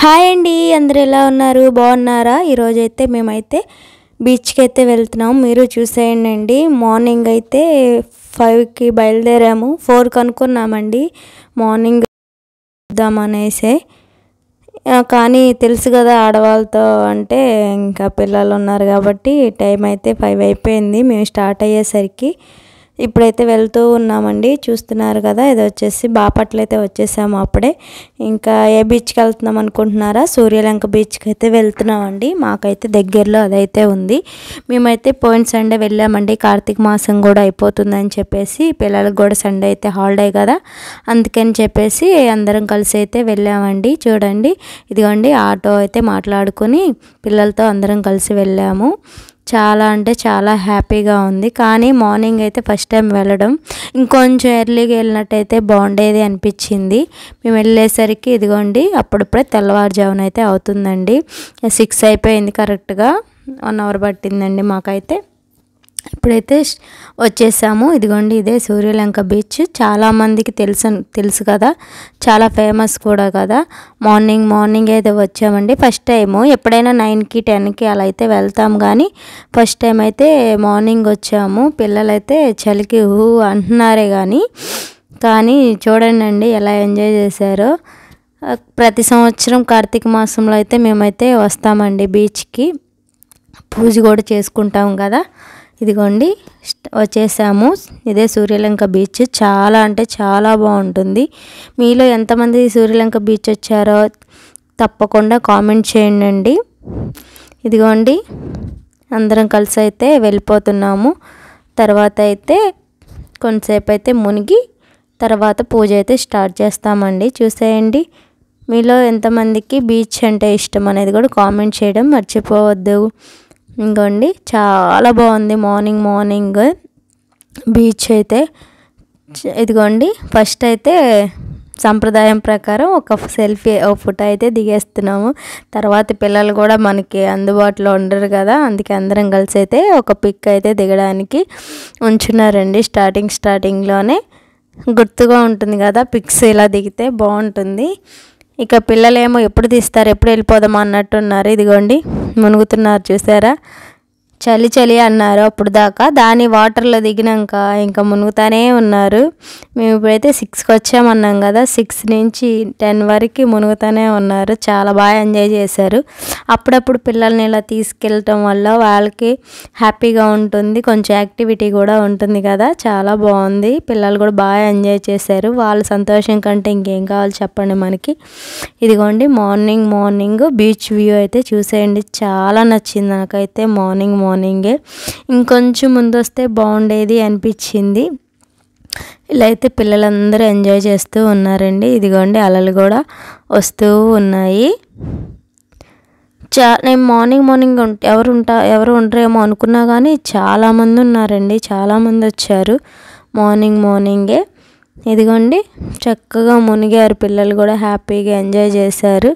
Hi అండి, అందరూ ఎలా ఉన్నారు? బాగున్నారా? ఈరోజైతే మేమైతే బీచ్కి అయితే వెళ్తున్నాము. మీరు చూసేయండి. మార్నింగ్ అయితే 5కి బయలుదేరాము. 4కి అనుకున్నామండి మార్నింగ్ వద్దామనేసి. కానీ తెలుసు కదా, ఆడవాళ్ళతో అంటే ఇంకా పిల్లలు ఉన్నారు కాబట్టి టైం అయితే 5 అయిపోయింది మేము స్టార్ట్ అయ్యేసరికి. ఇప్పుడైతే వెళ్తూ ఉన్నామండి. చూస్తున్నారు కదా, ఇది వచ్చేసి బాపట్ల అయితే వచ్చేసాము అప్పుడే. ఇంకా ఏ బీచ్కి వెళ్తున్నాం అనుకుంటున్నారా? సూర్యలంక బీచ్కి అయితే వెళ్తున్నామండి. మాకైతే దగ్గరలో అదైతే ఉంది. మేమైతే పోయిన సండే వెళ్ళామండి. కార్తీక మాసం కూడా అయిపోతుందని చెప్పేసి, పిల్లలకు కూడా సండే అయితే హాలిడే కదా, అందుకని చెప్పేసి అందరం కలిసి అయితే వెళ్ళామండి. చూడండి, ఇదిగోండి ఆటో అయితే మాట్లాడుకొని పిల్లలతో అందరం కలిసి వెళ్ళాము. చాలా అంటే చాలా హ్యాపీగా ఉంది. కానీ మార్నింగ్ అయితే ఫస్ట్ టైం వెళ్ళడం, ఇంకొంచెం ఎర్లీగా వెళ్ళినట్టయితే బాగుండేది అనిపించింది. మేము వెళ్ళేసరికి ఇదిగోండి అప్పుడప్పుడే తెల్లవారుజామున అయితే అవుతుందండి. 6 అయిపోయింది కరెక్ట్గా. 1 అవర్ పట్టిందండి మాకైతే. ఇప్పుడైతే వచ్చేసాము. ఇదిగోండి ఇదే సూర్యలంక బీచ్. చాలామందికి తెలుసు కదా, చాలా ఫేమస్ కూడా కదా. మార్నింగ్ అయితే వచ్చామండి. First time. ఎప్పుడైనా 9కి 10కి అలా అయితే వెళ్తాం, కానీ ఫస్ట్ టైం అయితే మార్నింగ్ వచ్చాము. పిల్లలైతే చలికి అంటున్నారే కానీ చూడండి ఎలా ఎంజాయ్ చేశారో. ప్రతి సంవత్సరం కార్తీక మాసంలో అయితే మేమైతే వస్తామండి బీచ్కి. పూజ కూడా చేసుకుంటాం కదా. ఇదిగోండి వచ్చేసాము. ఇదే సూర్యలంక బీచ్. చాలా అంటే చాలా బాగుంటుంది. మీలో ఎంతమంది సూర్యలంక బీచ్ వచ్చారో తప్పకుండా కామెంట్ చేయండి. ఇదిగోండి అందరం కలిసి అయితే వెళ్ళిపోతున్నాము. తర్వాత అయితే కొంతసేపు అయితే మునిగి తర్వాత పూజ అయితే స్టార్ట్ చేస్తామండి. చూసేయండి, మీలో ఎంతమందికి బీచ్ అంటే ఇష్టం అనేది కూడా కామెంట్ చేయడం మర్చిపోవద్దు. ఇంకోండి చాలా బాగుంది మార్నింగ్ బీచ్ అయితే. ఇదిగోండి ఫస్ట్ అయితే సంప్రదాయం ప్రకారం ఒక ఫోటో అయితే దిగేస్తున్నాము. తర్వాత పిల్లలు కూడా మనకి అందుబాటులో ఉండరు కదా, అందుకే అందరం కలిసి అయితే ఒక పిక్ అయితే దిగడానికి ఉంచున్నారండి. స్టార్టింగ్లోనే గుర్తుగా ఉంటుంది కదా, పిక్స్ ఇలా దిగితే బాగుంటుంది. ఇక పిల్లలేమో ఎప్పుడు తీస్తారు, ఎప్పుడు వెళ్ళిపోదామా అన్నట్టున్నారు. ఇదిగోండి మునుగుతున్నారు, చూసారా? చలి అన్నారు అప్పుడు దాకా. దాని వాటర్లో దిగినాక ఇంకా మునుగుతానే ఉన్నారు. మేము ఇప్పుడైతే 6కి వచ్చామన్నాం కదా, 6 నుంచి 10 వరకు మునుగుతానే ఉన్నారు. చాలా బాగా ఎంజాయ్ చేశారు. అప్పుడప్పుడు పిల్లల్ని ఇలా తీసుకెళ్ళటం వల్ల వాళ్ళకి హ్యాపీగా ఉంటుంది, కొంచెం యాక్టివిటీ కూడా ఉంటుంది కదా. చాలా బాగుంది. పిల్లలు కూడా బాగా ఎంజాయ్ చేశారు. వాళ్ళ సంతోషం కంటే ఇంకేం కావాలి చెప్పండి మనకి. ఇదిగోండి మార్నింగ్ బీచ్ వ్యూ అయితే చూసేయండి. చాలా నచ్చింది నాకైతే మార్నింగే. ఇంకొంచెం ముందు వస్తే బాగుండేది అనిపించింది. ఇలా అయితే పిల్లలందరూ ఎంజాయ్ చేస్తూ ఉన్నారండి. ఇదిగోండి అలలు కూడా వస్తూ ఉన్నాయి. నేను మార్నింగ్ ఎవరు ఉండరేమో అనుకున్నా కానీ చాలామంది ఉన్నారండి. చాలామంది వచ్చారు మార్నింగే. ఇదిగోండి చక్కగా మునిగారు పిల్లలు కూడా, హ్యాపీగా ఎంజాయ్ చేశారు.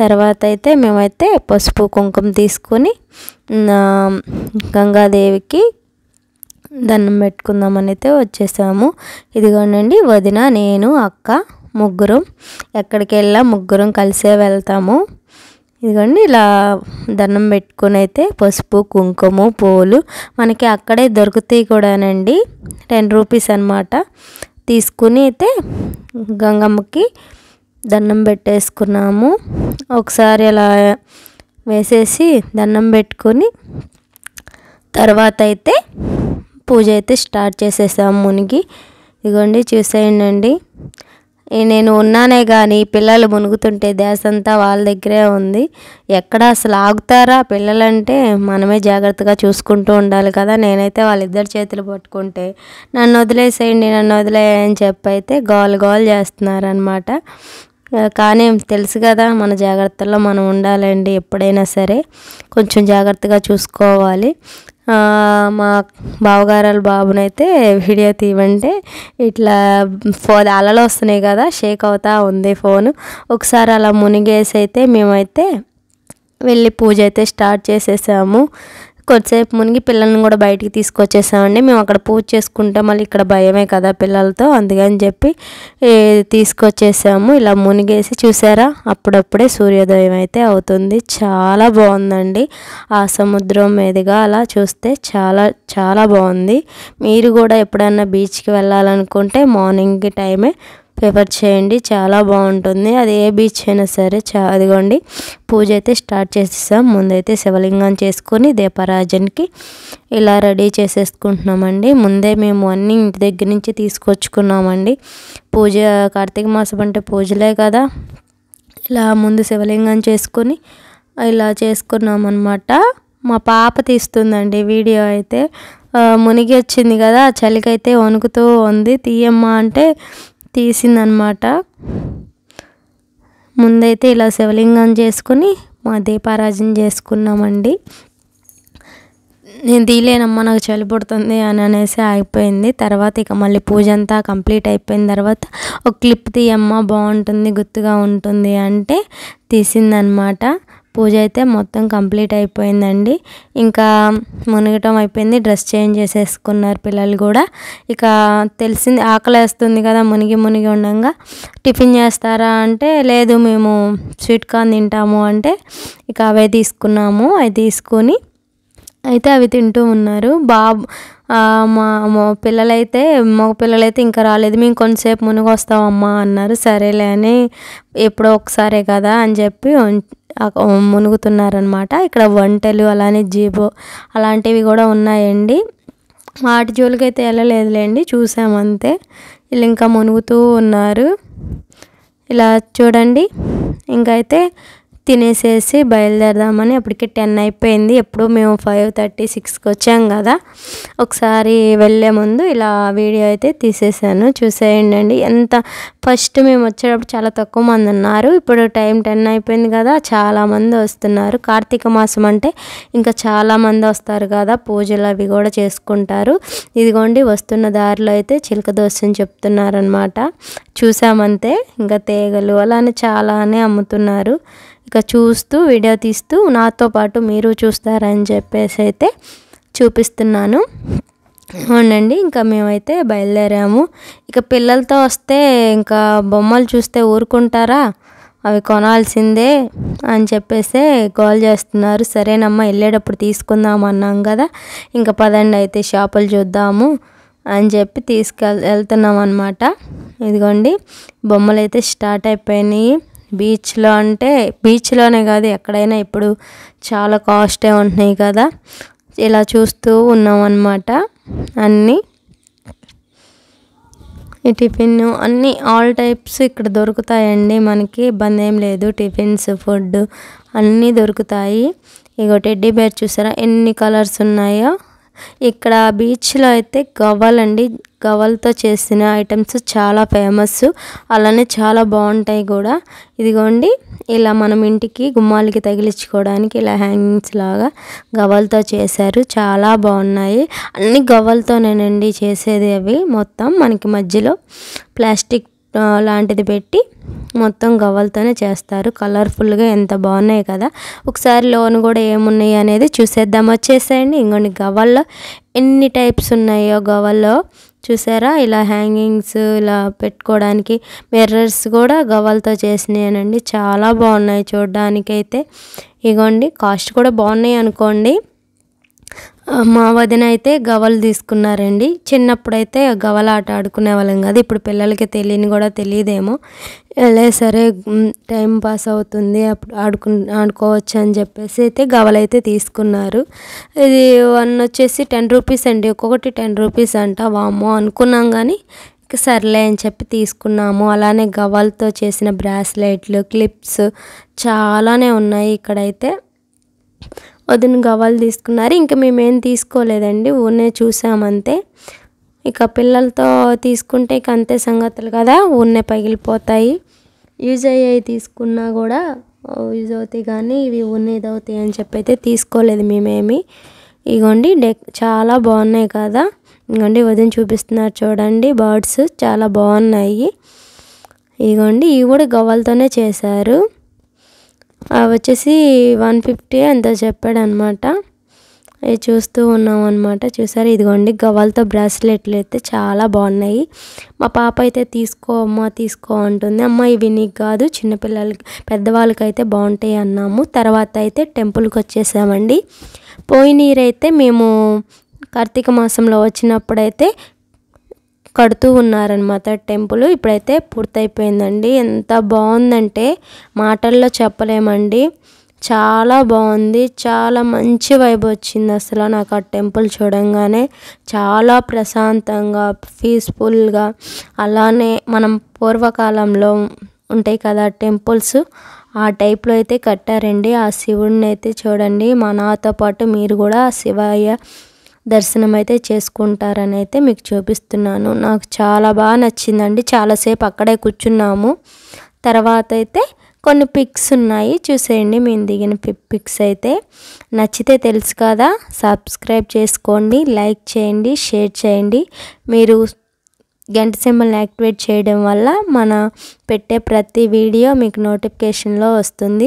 తర్వాత అయితే మేమైతే పసుపు కుంకుమ తీసుకొని గంగాదేవికి దండం పెట్టుకుందామని అయితే వచ్చేసాము. ఇదిగోండి వదిన, నేను, అక్క ముగ్గురం ఎక్కడికి వెళ్ళా ముగ్గురం కలిసే వెళ్తాము. ఇదిగోండి ఇలా దండం పెట్టుకుని అయితే పసుపు కుంకుమ పూలు మనకి అక్కడే దొరుకుతాయి కూడానండి. 10 రూపీస్ అన్నమాట. తీసుకుని అయితే గంగమ్మకి దండం పెట్టేసుకున్నాము. ఒకసారి అలా వేసేసి దండం పెట్టుకొని తర్వాత అయితే పూజ అయితే స్టార్ట్ చేసేసాము మునిగి. ఇదిగోండి చూసేయండి, నేను ఉన్నానే కానీ పిల్లలు మునుగుతుంటే ధ్యాస అంతా వాళ్ళ దగ్గరే ఉంది. ఎక్కడ అసలు ఆగుతారా పిల్లలంటే, మనమే జాగ్రత్తగా చూసుకుంటూ ఉండాలి కదా. నేనైతే వాళ్ళిద్దరు చేతులు పట్టుకుంటే నన్ను వదిలేసేయండి అని చెప్పైతే గోల్ చేస్తున్నారనమాట. కానీ తెలుసు కదా, మన జాగ్రత్తల్లో మనం ఉండాలండి. ఎప్పుడైనా సరే కొంచెం జాగ్రత్తగా చూసుకోవాలి. మా బావగారాల బాబునైతే వీడియో తీయమంటే ఇట్లా అలలు వస్తున్నాయి కదా, షేక్ అవుతా ఉంది ఫోను. ఒకసారి అలా మునిగేసి అయితే మేమైతే వెళ్ళి పూజ అయితే స్టార్ట్ చేసేసాము. కొద్దిసేపు మునిగి పిల్లల్ని కూడా బయటికి తీసుకొచ్చేసామండి. మేము అక్కడ పూజ చేసుకుంటే మళ్ళీ ఇక్కడ భయమే కదా పిల్లలతో, అందుకని చెప్పి తీసుకొచ్చేసాము. ఇలా మునిగేసి చూసారా, అప్పుడప్పుడే సూర్యోదయం అయితే అవుతుంది. చాలా బాగుందండి. ఆ సముద్రం మీదుగా అలా చూస్తే చాలా చాలా బాగుంది. మీరు కూడా ఎప్పుడన్నా బీచ్కి వెళ్ళాలనుకుంటే మార్నింగ్ టైమే ప్రిఫర్ చేయండి, చాలా బాగుంటుంది. అది ఏ బీచ్ అయినా సరే. అదిగోండి పూజ అయితే స్టార్ట్ చేసేసాం. ముందైతే శివలింగం చేసుకొని దీపారాజనకి ఇలా రెడీ చేసేసుకుంటున్నామండి. ముందే మేము అన్నీ ఇంటి దగ్గర నుంచి తీసుకొచ్చుకున్నామండి. పూజ కార్తీక మాసం అంటే పూజలే కదా. ఇలా ముందు శివలింగం చేసుకొని ఇలా చేసుకున్నామన్నమాట. మా పాప తీస్తుందండి వీడియో అయితే. మునిగి వచ్చింది కదా, చలికైతే వణుకుతూ ఉంది. తీయమ్మా అంటే తీసిందనమాట. ముందైతే ఇలా శివలింగం చేసుకుని మా దీపారాజన చేసుకున్నామండి. నేను తీయలేనమ్మా నాకు చలి పుడుతుంది అని అనేసి ఆగిపోయింది. తర్వాత ఇక మళ్ళీ పూజ అంతా కంప్లీట్ అయిపోయిన తర్వాత ఒక క్లిప్ తీయమ్మా బాగుంటుంది గుర్తుగా ఉంటుంది అంటే తీసిందనమాట. పూజ అయితే మొత్తం కంప్లీట్ అయిపోయిందండి. ఇంకా మునగటం అయిపోయింది, డ్రెస్ చేంజ్ చేసేసుకున్నారు పిల్లలు కూడా. ఇక తెలిసింది ఆకలేస్తుంది కదా, మునిగి ఉండగా టిఫిన్ చేస్తారా అంటే లేదు మేము స్వీట్ కార్న్ తింటాము అంటే ఇక అవే తీసుకున్నాము. అవి తీసుకొని అయితే అవి తింటూ ఉన్నారు. మా పిల్లలైతే మగ పిల్లలైతే ఇంకా రాలేదు. మేము కొంతసేపు మునిగొస్తామమ్మా అన్నారు. సరేలే అని ఎప్పుడో ఒకసారే కదా అని చెప్పి మునుగుతున్నారనమాట. ఇక్కడ వంటలు అలానే జీబో అలాంటివి కూడా ఉన్నాయండి. వాటి జోలికైతే వెళ్ళలేదులేండి, చూసామంతే. వీళ్ళు ఇంకా మునుగుతూ ఉన్నారు. ఇలా చూడండి. ఇంకైతే తినేసేసి బయలుదేరదామని అప్పటికి 10 అయిపోయింది. ఎప్పుడు మేము 5:30-6కి వచ్చాం కదా. ఒకసారి వెళ్ళే ముందు ఇలా వీడియో అయితే తీసేసాను, చూసేయండి. ఎంత ఫస్ట్ మేము వచ్చేటప్పుడు చాలా తక్కువ మంది ఉన్నారు. ఇప్పుడు టైం 10 అయిపోయింది కదా, చాలామంది వస్తున్నారు. కార్తీక మాసం అంటే ఇంకా చాలామంది వస్తారు కదా, పూజలు అవి కూడా చేసుకుంటారు. ఇదిగోండి వస్తున్న దారిలో అయితే చిలక దోశని చెప్తున్నారనమాట. చూసామంతే. ఇంకా తీగలు అలానే చాలానే అమ్ముతున్నారు. ఇక చూస్తూ వీడియో తీస్తూ నాతో పాటు మీరు చూస్తారని చెప్పేసి అయితే చూపిస్తున్నాను. అవునండి. ఇంకా మేమైతే బయలుదేరాము. ఇక పిల్లలతో వస్తే ఇంకా బొమ్మలు చూస్తే ఊరుకుంటారా, అవి కొనాల్సిందే అని చెప్పేసి కాల్ చేస్తున్నారు. సరేనమ్మా వెళ్ళేటప్పుడు తీసుకుందాం అన్నాం కదా, ఇంకా పదండి అయితే షాపులు చూద్దాము అని చెప్పి వెళ్తున్నాం అన్నమాట. ఇదిగోండి బొమ్మలు అయితే స్టార్ట్ అయిపోయినాయి. బీచ్లో అంటే బీచ్లోనే కాదు ఎక్కడైనా ఇప్పుడు చాలా కాస్టే ఉంటున్నాయి కదా. ఇలా చూస్తూ ఉన్నాం అన్నమాట. అన్నీ ఈ టిఫిన్ అన్నీ ఆల్ టైప్స్ ఇక్కడ దొరుకుతాయండి. మనకి ఇబ్బంది ఏం లేదు. టిఫిన్స్ ఫుడ్ అన్నీ దొరుకుతాయి. ఇగో టెడ్డీ బేర్ చూసారా ఎన్ని కలర్స్ ఉన్నాయో. ఇక్కడ బీచ్లో అయితే గవ్వలండి, గవ్వలతో చేసిన ఐటమ్స్ చాలా ఫేమస్, అలానే చాలా బాగుంటాయి కూడా. ఇదిగోండి ఇలా మనం ఇంటికి గుమ్మాలకి తగిలించుకోవడానికి ఇలా హ్యాంగింగ్స్ లాగా గవ్వలతో చేశారు, చాలా బాగున్నాయి. అన్ని గవ్వలతోనేనండి చేసేది. అవి మొత్తం మనకి మధ్యలో ప్లాస్టిక్ లాంటిది పెట్టి మొత్తం గవ్వలతోనే చేస్తారు. కలర్ఫుల్గా ఎంత బాగున్నాయి కదా. ఒకసారి లోన్ కూడా ఏమున్నాయి అనేది చూసేద్దాం, వచ్చేసేయండి. ఇంకొన్ని గవ్వల్లో ఎన్ని టైప్స్ ఉన్నాయో గవ్వల్లో చూసారా. ఇలా హ్యాంగింగ్స్ ఇలా పెట్టుకోవడానికి మిర్రర్స్ కూడా గవ్వలతో చేసినాయనండి, చాలా బాగున్నాయి చూడడానికైతే. ఇగోండి కాస్ట్ కూడా బాగున్నాయి అనుకోండి. మా వదిన అయితే గవ్వలు తీసుకున్నారండి. చిన్నప్పుడైతే గవ్వల ఆట ఆడుకునే వాళ్ళం కదా, ఇప్పుడు పిల్లలకి కూడా తెలియదేమో. సరే టైం పాస్ అవుతుంది అప్పుడు ఆడుకోవచ్చు అని చెప్పేసి అయితే గవ్వలు అయితే తీసుకున్నారు. ఇది వన్ వచ్చేసి 10 రూపీస్ అండి, ఒక్కొక్కటి 10 రూపీస్ అంట. వామ్మో అనుకున్నాం కానీ ఇక సర్లే అని చెప్పి తీసుకున్నాము. అలానే గవ్వలతో చేసిన బ్రాస్లెట్లు, క్లిప్స్ చాలానే ఉన్నాయి ఇక్కడైతే. వదిన గవ్వలు తీసుకున్నారు. ఇంకా మేమేం తీసుకోలేదండి, ఊరినే చూసామంతే. ఇక పిల్లలతో తీసుకుంటే ఇక అంతే సంగతులు కదా, ఊరినే పగిలిపోతాయి. యూజ్ అయ్యాయి తీసుకున్నా కూడా యూజ్ అవుతాయి కానీ ఇవి ఊరినే ఇదవుతాయి అని చెప్పి అయితే తీసుకోలేదు మేమేమి. ఇగోండి చాలా బాగున్నాయి కదా. ఇగోండి వదిన చూపిస్తున్నారు చూడండి, బర్డ్స్ చాలా బాగున్నాయి. ఇగోండి ఇవి కూడా గవ్వలతోనే చేశారు. అవి వచ్చేసి 150 అంత చెప్పాడు అనమాట. చూస్తూ ఉన్నాం అనమాట. చూసారు, ఇదిగోండి గవ్వలతో బ్రాస్లెట్లు అయితే చాలా బాగున్నాయి. మా పాప అయితే తీసుకో అమ్మ తీసుకో అంటుంది. అమ్మ ఇవి నీకు కాదు, చిన్నపిల్లలకి పెద్దవాళ్ళకైతే బాగుంటాయి అన్నాము. తర్వాత అయితే టెంపుల్కి వచ్చేసామండి. పోయినీరైతే మేము కార్తీక మాసంలో వచ్చినప్పుడైతే కడుతూ ఉన్నారనమాట టెంపుల్. ఇప్పుడైతే పూర్తయిపోయిందండి. ఎంత బాగుందంటే మాటల్లో చెప్పలేమండి. చాలా బాగుంది, చాలా మంచి వైబ్ వచ్చింది అసలు నాకు ఆ టెంపుల్ చూడంగానే. చాలా ప్రశాంతంగా పీస్ఫుల్గా, అలానే మనం పూర్వకాలంలో ఉంటాయి కదా టెంపుల్స్, ఆ టైప్లో అయితే కట్టారండి. ఆ శివుడిని అయితే చూడండి, మా నాతో పాటు మీరు కూడా శివయ్య దర్శనం అయితే చేసుకుంటారని అయితే మీకు చూపిస్తున్నాను. నాకు చాలా బాగా నచ్చిందండి. చాలాసేపు అక్కడే కూర్చున్నాము. తర్వాత అయితే కొన్ని పిక్స్ ఉన్నాయి, చూసేయండి. మేము దిగిన పిక్స్ అయితే. నచ్చితే తెలుసు కదా, సబ్స్క్రైబ్ చేసుకోండి, లైక్ చేయండి, షేర్ చేయండి. మీరు గంట సింబల్ని యాక్టివేట్ చేయడం వల్ల మన పెట్టే ప్రతి వీడియో మీకు నోటిఫికేషన్లో వస్తుంది.